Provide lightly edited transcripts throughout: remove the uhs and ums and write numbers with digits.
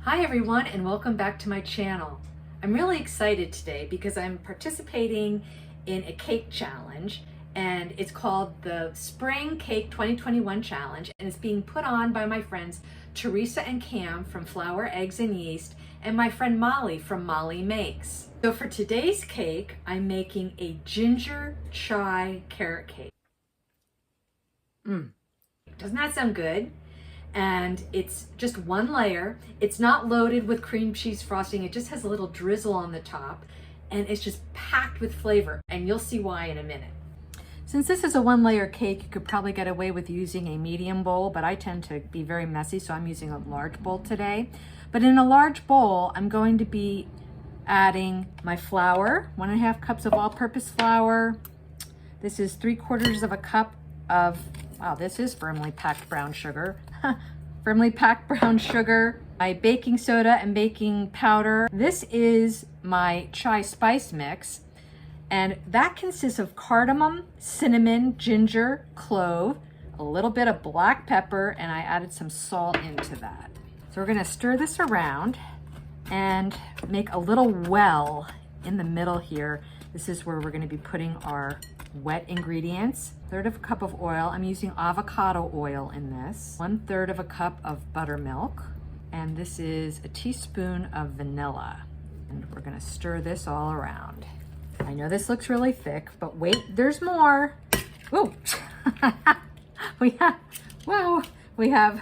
Hi everyone, and welcome back to my channel. I'm really excited today because I'm participating in a cake challenge, and it's called the Spring Cake 2021 Challenge, and it's being put on by my friends Teresa and Cam from Flour, Eggs, and Yeast, and my friend Molly from Molly Makes. So for today's cake, I'm making a ginger chai carrot cake. Doesn't that sound good? And it's just one layer. It's not loaded with cream cheese frosting. It just has a little drizzle on the top, and it's just packed with flavor, and you'll see why in a minute. Since this is a one-layer cake, you could probably get away with using a medium bowl, but I tend to be very messy, so I'm using a large bowl today. But in a large bowl, I'm going to be adding my flour, 1.5 cups of all-purpose flour. This is 3/4 of a cup of, wow, this is firmly packed brown sugar. Firmly packed brown sugar, my baking soda and baking powder. This is my chai spice mix, and that consists of cardamom, cinnamon, ginger, clove, a little bit of black pepper, and I added some salt into that. So we're gonna stir this around and make a little well in the middle here. This is where we're gonna be putting our wet ingredients. 1/3 of a cup of oil. I'm using avocado oil in this. 1/3 of a cup of buttermilk. And this is a teaspoon of vanilla. And we're gonna stir this all around. I know this looks really thick, but wait, there's more. Whoa. we have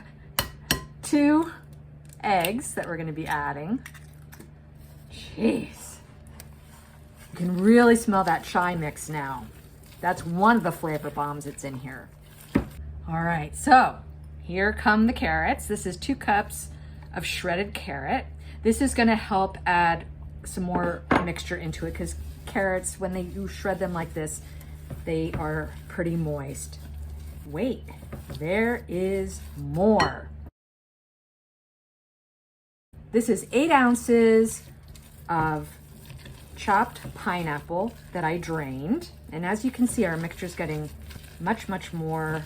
2 eggs that we're gonna be adding. Jeez. You can really smell that chai mix now. That's one of the flavor bombs that's in here. All right, so here come the carrots. This is 2 cups of shredded carrot. This is gonna help add some more mixture into it because carrots, when you shred them like this, they are pretty moist. Wait, there is more. This is 8 ounces of chopped pineapple that I drained. And as you can see, our mixture is getting much, much more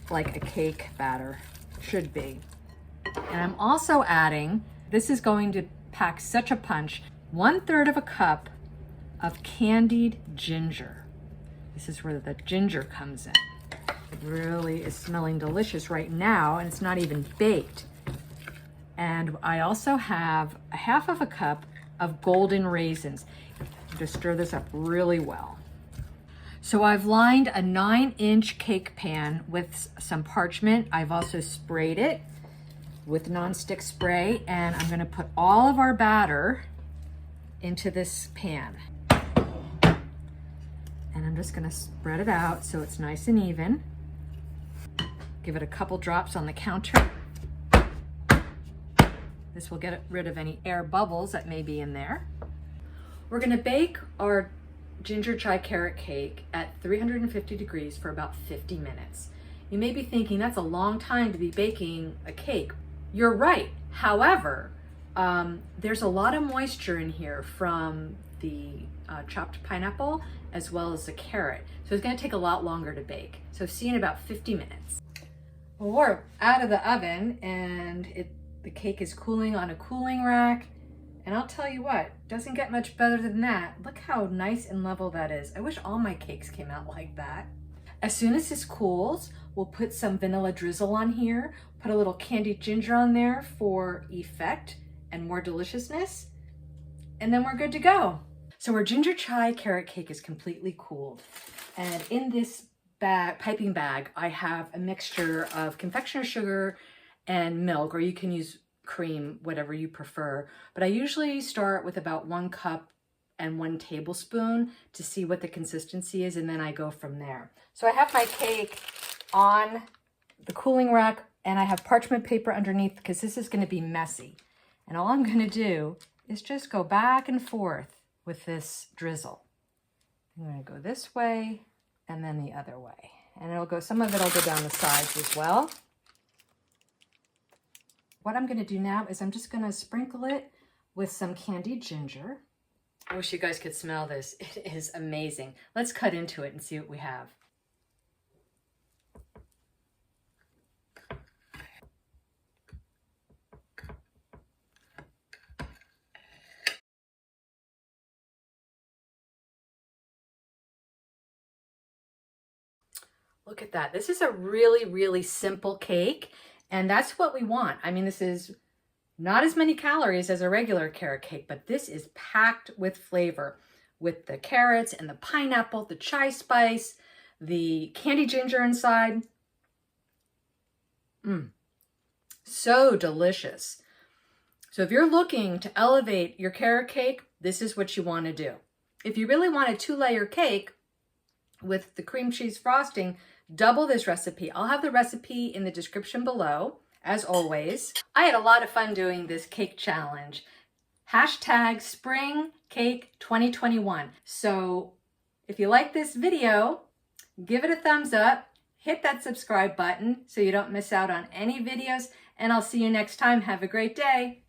like a cake batter should be. And I'm also adding, this is going to pack such a punch, 1/3 of a cup of candied ginger. This is where the ginger comes in. It really is smelling delicious right now, and it's not even baked. And I also have 1/2 of a cup of golden raisins. Just stir this up really well. So I've lined a 9-inch cake pan with some parchment. I've also sprayed it with nonstick spray, and I'm gonna put all of our batter into this pan. And I'm just gonna spread it out so it's nice and even. Give it a couple drops on the counter. This will get rid of any air bubbles that may be in there. We're gonna bake our ginger chai carrot cake at 350 degrees for about 50 minutes. You may be thinking that's a long time to be baking a cake. You're right. However, there's a lot of moisture in here from the chopped pineapple as well as the carrot. So it's gonna take a lot longer to bake. So see you in about 50 minutes. Well, we're out of the oven, and the cake is cooling on a cooling rack. And I'll tell you what, doesn't get much better than that. Look how nice and level that is. I wish all my cakes came out like that. As soon as this cools, we'll put some vanilla drizzle on here, put a little candied ginger on there for effect and more deliciousness, and then we're good to go. So our ginger chai carrot cake is completely cooled. And in this piping bag, I have a mixture of confectioner sugar and milk, or you can use cream, whatever you prefer. But I usually start with about 1 cup and 1 tablespoon to see what the consistency is, and then I go from there. So I have my cake on the cooling rack, and I have parchment paper underneath because this is going to be messy. And all I'm going to do is just go back and forth with this drizzle. I'm going to go this way and then the other way. And some of it will go down the sides as well. What I'm gonna do now is I'm just gonna sprinkle it with some candied ginger. I wish you guys could smell this. It is amazing. Let's cut into it and see what we have. Look at that. This is a really, really simple cake, and that's what we want. I mean, this is not as many calories as a regular carrot cake, but this is packed with flavor, with the carrots and the pineapple, the chai spice, the candied ginger inside. So delicious. So if you're looking to elevate your carrot cake, this is what you want to do. If you really want a 2-layer cake with the cream cheese frosting, double this recipe. I'll have the recipe in the description below, as always. I had a lot of fun doing this cake challenge. Hashtag Spring Cake 2021. So if you like this video, give it a thumbs up, hit that subscribe button so you don't miss out on any videos, and I'll see you next time. Have a great day.